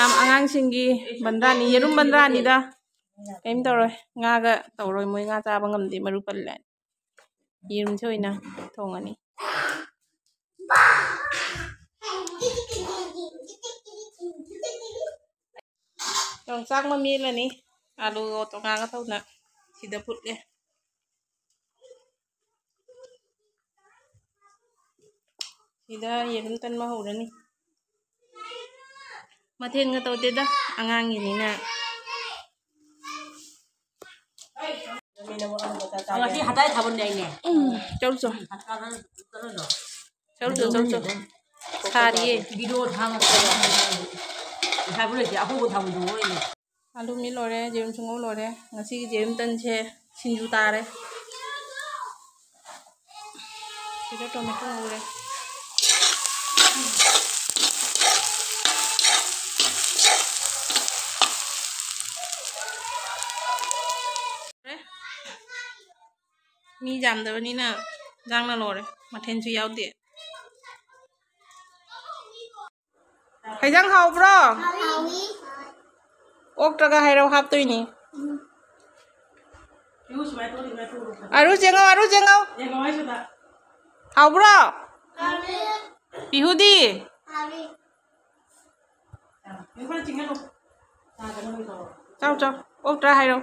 ꯃꯌꯥꯝ ꯑꯉꯥꯡꯁꯤꯡꯒꯤ ꯕꯟꯗ꯭ꯔꯥꯅꯤ ꯌꯦꯔꯨꯝ ꯕꯟꯗ꯭ꯔꯥꯅꯤꯗ ꯀꯩꯝ ꯇꯧꯔꯣꯏ ꯉꯥꯒ ꯇꯧꯔꯣꯏ ꯃꯣꯏ ꯉꯥ ꯆꯥꯕ ꯉꯝꯗꯦ ꯃꯔꯨ ꯄꯜꯂꯦ ꯌꯦꯔꯨꯝꯁꯦ ꯑꯣꯏꯅ ꯊꯣꯡꯉꯅꯤ ꯌꯣꯡꯆꯥꯛ ꯑꯃ ꯃꯦꯠꯂꯅꯤ ꯑꯂꯨꯒ ꯉꯥꯒ ꯇꯧꯅ ꯁꯤꯗ ꯐꯨꯠꯂꯦ ꯁꯤꯗ ꯌꯦꯔꯨꯝ ꯇꯟꯕ ꯍꯧꯔꯅꯤ ꯃꯊꯦꯜꯒ ꯇꯧꯗꯦꯗ ꯑꯉꯥꯡꯒꯤꯅꯤꯅ ꯆꯧꯆꯣ ꯊꯥꯔꯤꯌꯦ ꯑꯂꯨ ꯃꯤ ꯂꯣꯏꯔꯦ ꯌꯦꯔꯨꯝ ꯁꯨꯡꯉꯧ ꯂꯣꯏꯔꯦ ꯉꯁꯤꯒꯤ ꯌꯦꯔꯨꯝ ꯇꯟꯁꯦ ꯁꯤꯡꯖꯨ ꯇꯥꯔꯦ sida tomato ngure mi jamdabanina jangna lore mathensu yaude haijang hawbro hawi oktraga hairau haptoini aru jengau hawbro hawi pihudi hawi chau chau oktra hairau